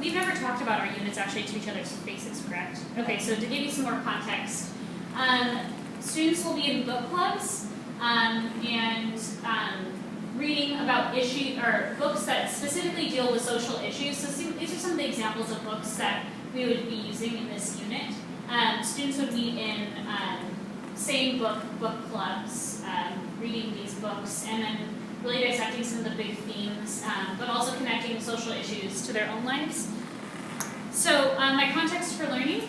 we've never talked about our units actually to each other's faces, correct? Okay, so to give you some more context, students will be in book clubs and reading about books that specifically deal with social issues. So these are some of the examples of books that we would be using in this unit. Students would be in same book clubs, reading these books, and then really dissecting some of the big themes, but also connecting social issues to their own lives. So my context for learning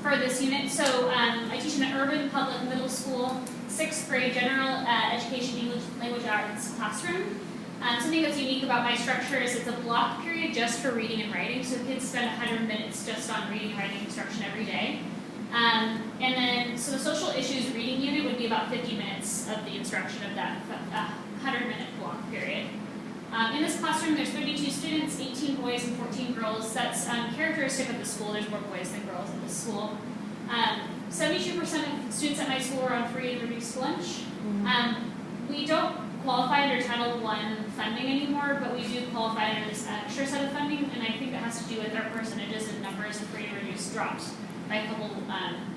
for this unit, so I teach in an urban public middle school, 6th grade general education English language arts classroom. Something that's unique about my structure is it's a block period just for reading and writing, so kids spend 100 minutes just on reading and writing instruction every day. And then, so the social issues reading unit would be about 50 minutes of the instruction of that 100-minute block period. In this classroom, there's 32 students, 18 boys and 14 girls. That's characteristic of the school. There's more boys than girls at this school. 72% of students at my school are on free and reduced lunch. We don't qualify under Title I funding anymore, but we do qualify under this extra set of funding, and I think that has to do with our percentages and numbers of free and reduced dropped by a couple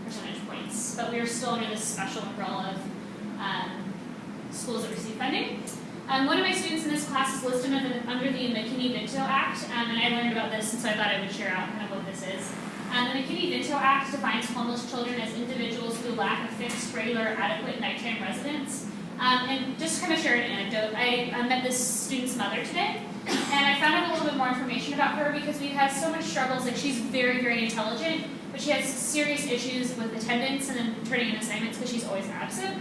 percentage points. But we are still under this special umbrella of schools that receive funding. One of my students in this class is listed under the McKinney-Vento Act, and I learned about this, and so I thought I would share out kind of what this is. The McKinney-Vento Act defines homeless children as individuals who lack a fixed, regular, adequate nighttime residence. And just to kind of share an anecdote, I met this student's mother today, and I found out a little bit more information about her because we've had so much struggles. Like, she's very, very intelligent, but she has serious issues with attendance and then turning in assignments because she's always absent.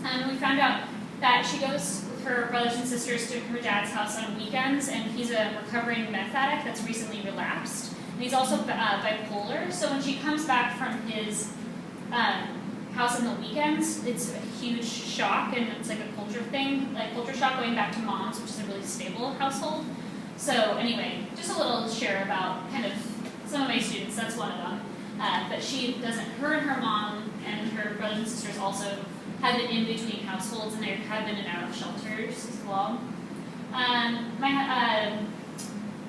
And we found out that she goes with her brothers and sisters to her dad's house on weekends, and he's a recovering meth addict that's recently relapsed. And he's also bipolar, so when she comes back from his house on the weekends, it's a huge shock, and it's like a culture thing, like culture shock going back to mom's, which is a really stable household. So anyway, just a little share about kind of some of my students, that's one of them. But her and her mom and her brothers and sisters also have been in between households, and they have been in and out of shelters as well. My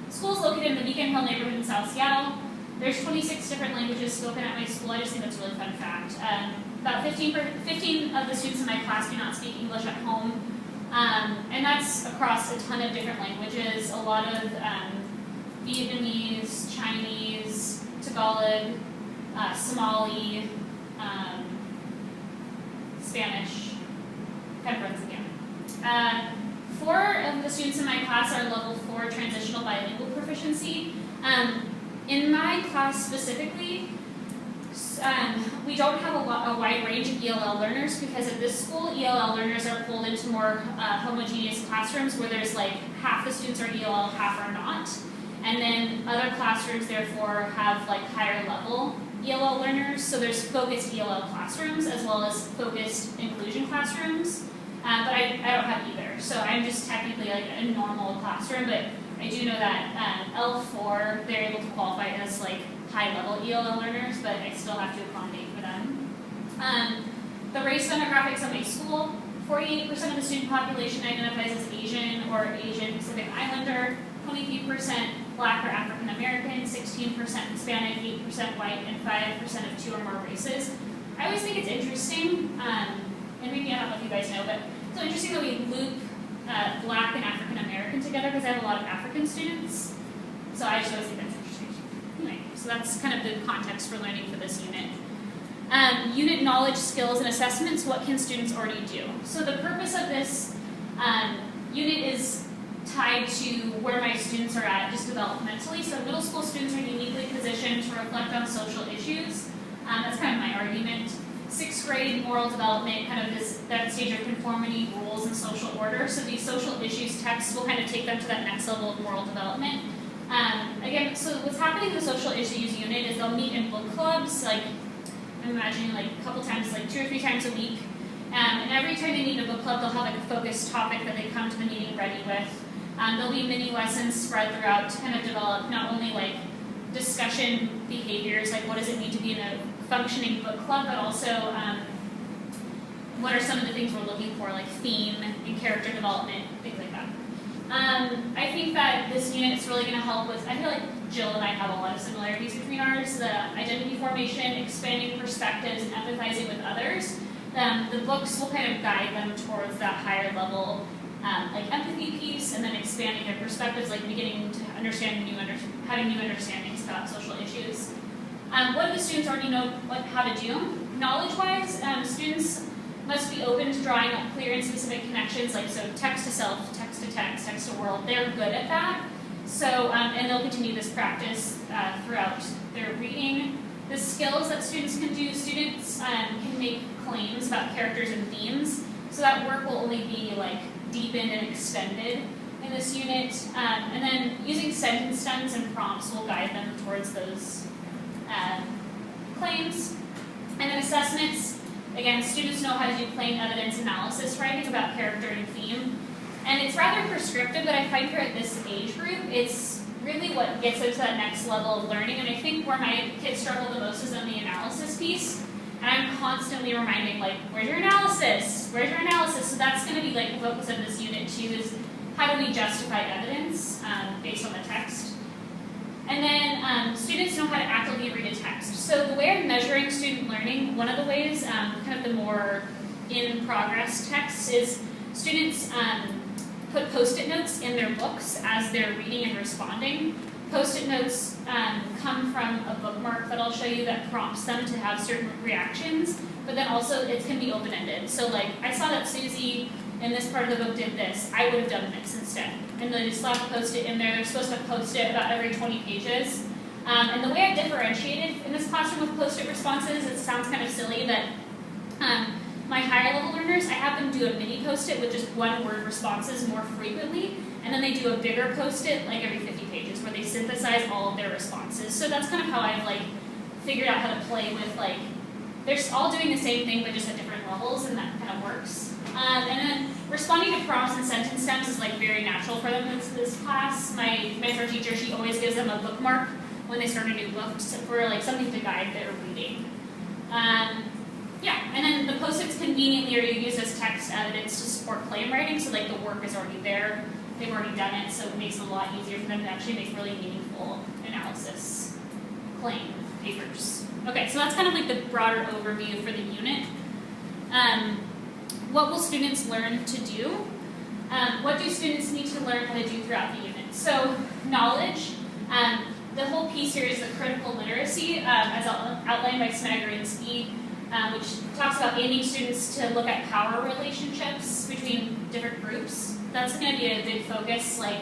school is located in the Beacon Hill neighborhood in South Seattle. There's 26 different languages spoken at my school. I just think that's a really fun fact. About 15 of the students in my class do not speak English at home, and that's across a ton of different languages. A lot of Vietnamese, Chinese, Tagalog, Somali, Spanish, kind of runs the gamut. 4 of the students in my class are level 4 transitional bilingual proficiency. In my class specifically, we don't have a wide range of ELL learners because at this school, ELL learners are pulled into more homogeneous classrooms where there's like half the students are ELL, half are not. And then other classrooms, therefore, have like higher level ELL learners. So there's focused ELL classrooms as well as focused inclusion classrooms. But I don't have either. So I'm just technically like a normal classroom, but I do know that L4, they're able to qualify as like high-level ELL learners, but I still have to accommodate for them. The race demographics of my school, 48% of the student population identifies as Asian or Asian Pacific Islander, 23% Black or African American, 16% Hispanic, 8% white, and 5% of 2 or more races. I always think it's interesting, and maybe I don't know if you guys know, but it's so interesting that we loop Black and African American together because I have a lot of African students. So I just always think that's interesting. Anyway, so that's kind of the context for learning for this unit. Unit knowledge, skills, and assessments, what can students already do? So the purpose of this unit is tied to where my students are at just developmentally. So middle school students are uniquely positioned to reflect on social issues. That's kind of my argument. 6th grade moral development, kind of that stage of conformity, rules, and social order. So these social issues texts will kind of take them to that next level of moral development. Again, so what's happening in the social issues unit is they'll meet in book clubs, like I'm imagining like a couple times, like 2 or 3 times a week. And every time they meet in a book club, they'll have like a focused topic that they come to the meeting ready with. There'll be mini lessons spread throughout to kind of develop not only like discussion behaviors, like what does it mean to be in a functioning book club, but also what are some of the things we're looking for, like theme and character development, things like that. I think that this unit is really going to help with, I feel like Jill and I have a lot of similarities between ours, the identity formation, expanding perspectives, and empathizing with others. The books will kind of guide them towards that higher level like empathy piece, and then expanding their perspectives, like beginning to understand having new understandings about social issues. What do the students already know how to do? Knowledge-wise, students must be open to drawing up clear and specific connections, like so text to self, text to text, text to world. They're good at that. So, and they'll continue this practice throughout their reading. The skills that students can do, students can make claims about characters and themes. So that work will only be like deepened and extended in this unit. And then using sentence stems and prompts will guide them towards those claims. And then assessments, again, students know how to do plain evidence analysis writing about character and theme. And it's rather prescriptive, but I find for at this age group, it's really what gets them to that next level of learning. And I think where my kids struggle the most is on the analysis piece. And I'm constantly reminding, like, where's your analysis? Where's your analysis? So that's going to be like the focus of this unit too, is how do we justify evidence based on the text? And then students know how to actively read a text. So the way I'm measuring student learning, one of the ways, kind of the more in-progress texts, is students put Post-it notes in their books as they're reading and responding. Post-it notes come from a bookmark that I'll show you that prompts them to have certain reactions, but then also it can be open-ended. So like, I saw that Susie in this part of the book did this, I would have done this instead. And then just slap a Post-it in there. They're supposed to post it about every 20 pages. And the way I differentiated in this classroom with Post-it responses, it sounds kind of silly that my higher level learners, I have them do a mini Post-it with just one word responses more frequently, and then they do a bigger Post-it like every 50 pages where they synthesize all of their responses. So that's kind of how I've like figured out how to play with like, they're all doing the same thing but just at different levels, and that kind of works. And then responding to prompts and sentence stems is like very natural for them in this class. My mentor teacher, she always gives them a bookmark when they start a new book for like something to guide their reading. Yeah, and then the Post-its conveniently are used as text evidence to support claim writing, so like the work is already there, they've already done it, so it makes it a lot easier for them to actually make really meaningful analysis claim papers. Okay, so that's kind of like the broader overview for the unit. What will students learn to do? What do students need to learn how to do throughout the unit? So knowledge, the whole piece here is the critical literacy, as outlined by Smagorinsky, which talks about aiming students to look at power relationships between different groups. That's going to be a big focus. Like,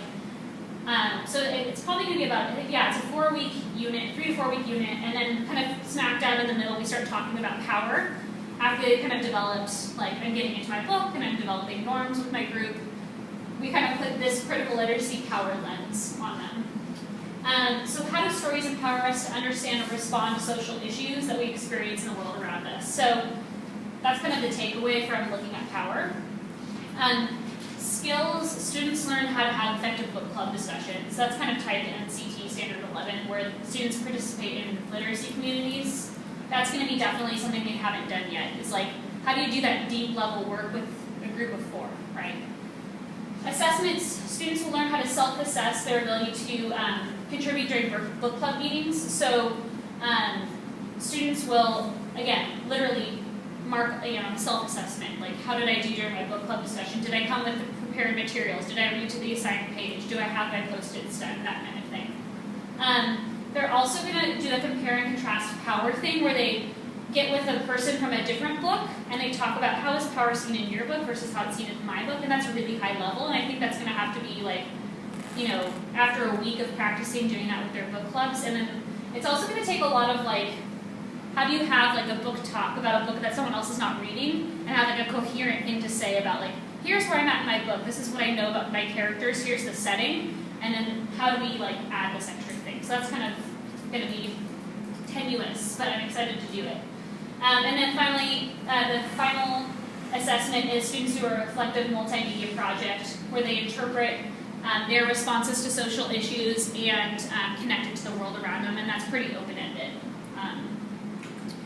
so it's probably going to be about, yeah, it's a 4-week unit, 3 to 4 week unit, and then kind of smack dab in the middle, we start talking about power. After they kind of developed, like, I'm getting into my book and I'm developing norms with my group, we kind of put this critical literacy power lens on them. So how do stories empower us to understand and respond to social issues that we experience in the world around us? So that's kind of the takeaway from looking at power. Skills, students learn how to have effective book club discussions. That's kind of tied to NCT Standard 11, where students participate in literacy communities. That's going to be definitely something they haven't done yet. It's like, how do you do that deep level work with a group of 4, right? Assessments, students will learn how to self-assess their ability to contribute during book club meetings. So students will, again, literally mark a self-assessment. Like, how did I do during my book club discussion? Did I come with the prepared materials? Did I read to the assigned page? Do I have my Post-its done? That kind of thing. They're also going to do the compare and contrast power thing, where they get with a person from a different book and they talk about how is power seen in your book versus how it's seen in my book, and that's really high level. And I think that's going to have to be like, after a week of practicing doing that with their book clubs. And then it's also going to take a lot of like, how do you have like a book talk about a book that someone else is not reading and have like a coherent thing to say about like, here's where I'm at in my book, this is what I know about my characters, here's the setting, and then how do we like add this extra thing? So that's kind of going to be tenuous, but I'm excited to do it. And then finally, the final assessment is students do a reflective multimedia project where they interpret their responses to social issues and connect it to the world around them, and that's pretty open-ended.